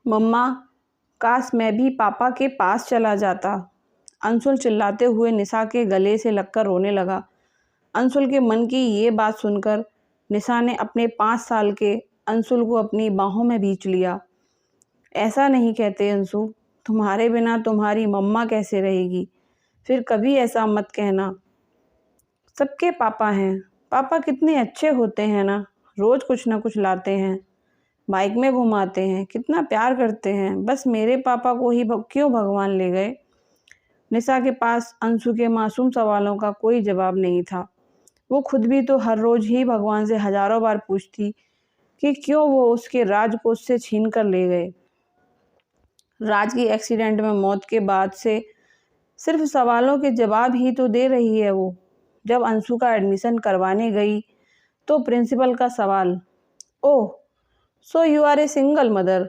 मम्मा, काश मैं भी पापा के पास चला जाता। अंशुल चिल्लाते हुए निशा के गले से लगकर रोने लगा। अंशुल के मन की ये बात सुनकर निशा ने अपने 5 साल के अंशुल को अपनी बाहों में भींच लिया। ऐसा नहीं कहते अंशु, तुम्हारे बिना तुम्हारी मम्मा कैसे रहेगी? फिर कभी ऐसा मत कहना। सबके पापा हैं, पापा कितने अच्छे होते हैं ना, रोज़ कुछ ना कुछ लाते हैं, बाइक में घुमाते हैं, कितना प्यार करते हैं। बस मेरे पापा को ही क्यों भगवान ले गए? निशा के पास अंशु के मासूम सवालों का कोई जवाब नहीं था। वो खुद भी तो हर रोज़ ही भगवान से हज़ारों बार पूछती कि क्यों वो उसके राज को उससे छीन कर ले गए। राज की एक्सीडेंट में मौत के बाद से सिर्फ सवालों के जवाब ही तो दे रही है वो। जब अंशु का एडमिशन करवाने गई तो प्रिंसिपल का सवाल, oh so you are a single mother,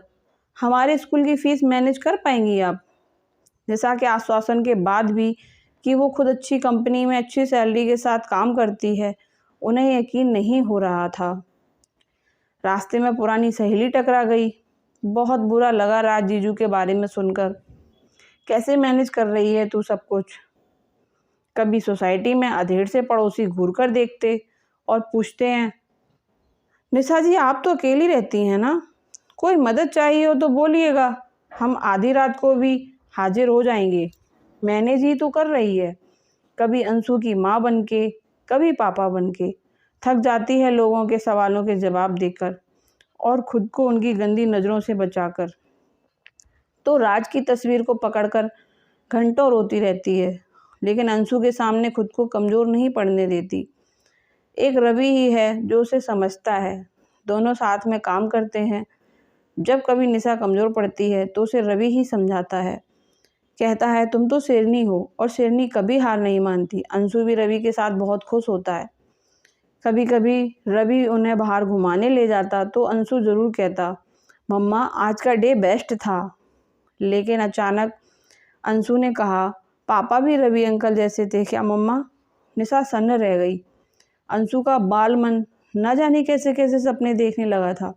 हमारे स्कूल की फ़ीस मैनेज कर पाएंगी आप? निशा के आश्वासन के बाद भी कि वो खुद अच्छी कंपनी में अच्छी सैलरी के साथ काम करती है, उन्हें यकीन नहीं हो रहा था। रास्ते में पुरानी सहेली टकरा गई। बहुत बुरा लगा राज जीजू के बारे में सुनकर। कैसे मैनेज कर रही है तू सब कुछ? कभी सोसाइटी में अधेड़ से पड़ोसी घूर कर देखते और पूछते हैं, निशा जी आप तो अकेली रहती हैं ना, कोई मदद चाहिए हो तो बोलिएगा, हम आधी रात को भी हाजिर हो जाएंगे। मैनेज ही तो कर रही है, कभी अंशु की माँ बन के, कभी पापा बन के। थक जाती है लोगों के सवालों के जवाब देकर और खुद को उनकी गंदी नज़रों से बचाकर। तो राज की तस्वीर को पकड़कर घंटों रोती रहती है, लेकिन अंशु के सामने खुद को कमज़ोर नहीं पड़ने देती। एक रवि ही है जो उसे समझता है। दोनों साथ में काम करते हैं। जब कभी निशा कमज़ोर पड़ती है तो उसे रवि ही समझाता है, कहता है तुम तो शेरनी हो और शेरनी कभी हार नहीं मानती। अंशु भी रवि के साथ बहुत खुश होता है। कभी कभी रवि उन्हें बाहर घुमाने ले जाता तो अंशु ज़रूर कहता, मम्मा आज का डे बेस्ट था। लेकिन अचानक अंशु ने कहा, पापा भी रवि अंकल जैसे थे क्या मम्मा? निशा सन्न रह गई। अंशु का बाल मन न जाने कैसे कैसे सपने देखने लगा था।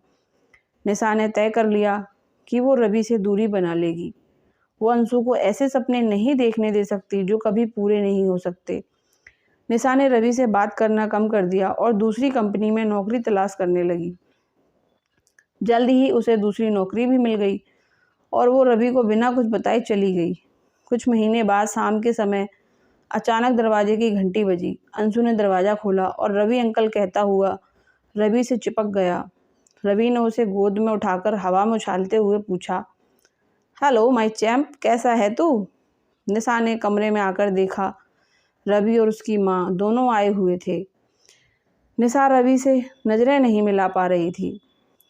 निशा ने तय कर लिया कि वो रवि से दूरी बना लेगी। वो अंशु को ऐसे सपने नहीं देखने दे सकती जो कभी पूरे नहीं हो सकते। निशा ने रवि से बात करना कम कर दिया और दूसरी कंपनी में नौकरी तलाश करने लगी। जल्द ही उसे दूसरी नौकरी भी मिल गई और वो रवि को बिना कुछ बताए चली गई। कुछ महीने बाद शाम के समय अचानक दरवाजे की घंटी बजी। अंशु ने दरवाज़ा खोला और रवि अंकल कहता हुआ रवि से चिपक गया। रवि ने उसे गोद में उठाकर हवा में उछालते हुए पूछा, हेलो माय चैम्प, कैसा है तू? निशा ने कमरे में आकर देखा। रवि और उसकी माँ दोनों आए हुए थे। निशा रवि से नज़रें नहीं मिला पा रही थी।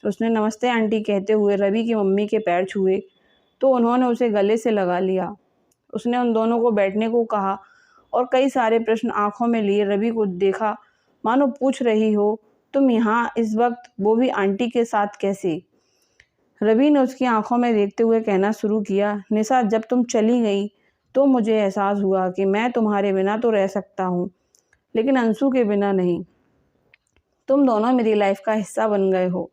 उसने नमस्ते आंटी कहते हुए रवि की मम्मी के पैर छुए तो उन्होंने उसे गले से लगा लिया। उसने उन दोनों को बैठने को कहा और कई सारे प्रश्न आंखों में लिए रवि को देखा, मानो पूछ रही हो, तुम यहाँ इस वक्त, वो भी आंटी के साथ कैसे? रवि ने उसकी आंखों में देखते हुए कहना शुरू किया, निशा जब तुम चली गई तो मुझे एहसास हुआ कि मैं तुम्हारे बिना तो रह सकता हूँ, लेकिन अंशु के बिना नहीं। तुम दोनों मेरी लाइफ का हिस्सा बन गए हो,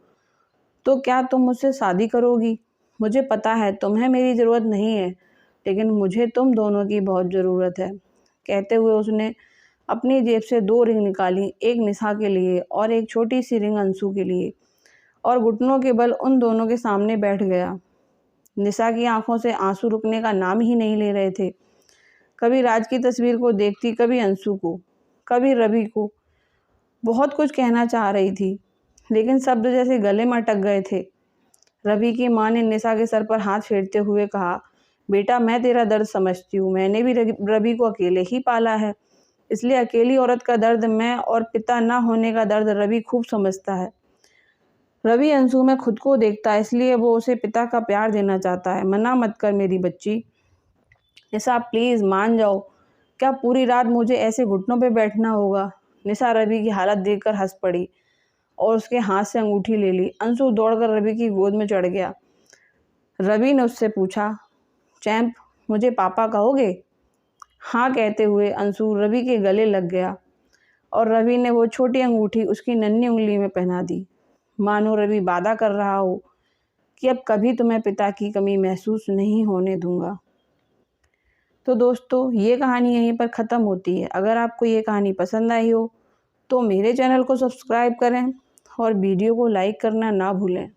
तो क्या तुम मुझसे शादी करोगी? मुझे पता है तुम्हें मेरी ज़रूरत नहीं है, लेकिन मुझे तुम दोनों की बहुत ज़रूरत है। कहते हुए उसने अपनी जेब से 2 रिंग निकाली, एक निशा के लिए और एक छोटी सी रिंग अंशु के लिए, और घुटनों के बल उन दोनों के सामने बैठ गया। निशा की आंखों से आंसू रुकने का नाम ही नहीं ले रहे थे। कभी राज की तस्वीर को देखती, कभी अंशु को, कभी रवि को। बहुत कुछ कहना चाह रही थी, लेकिन शब्द जैसे गले में अटक गए थे। रवि की माँ ने निशा के सर पर हाथ फेरते हुए कहा, बेटा मैं तेरा दर्द समझती हूँ, मैंने भी रवि को अकेले ही पाला है, इसलिए अकेली औरत का दर्द मैं और पिता ना होने का दर्द रवि खूब समझता है। रवि अंशु में खुद को देखता है, इसलिए वो उसे पिता का प्यार देना चाहता है। मना मत कर मेरी बच्ची। निशा प्लीज़ मान जाओ, क्या पूरी रात मुझे ऐसे घुटनों पे बैठना होगा? निशा रवि की हालत देखकर हंस पड़ी और उसके हाथ से अंगूठी ले ली। अंशु दौड़कर रवि की गोद में चढ़ गया। रवि ने उससे पूछा, चैम्प मुझे पापा कहोगे? हाँ कहते हुए अंशु रवि के गले लग गया और रवि ने वो छोटी अंगूठी उसकी नन्ही उंगली में पहना दी, मानो रवि वादा कर रहा हो कि अब कभी तुम्हें पिता की कमी महसूस नहीं होने दूंगा। तो दोस्तों, ये कहानी यहीं पर ख़त्म होती है। अगर आपको ये कहानी पसंद आई हो तो मेरे चैनल को सब्सक्राइब करें और वीडियो को लाइक करना ना भूलें।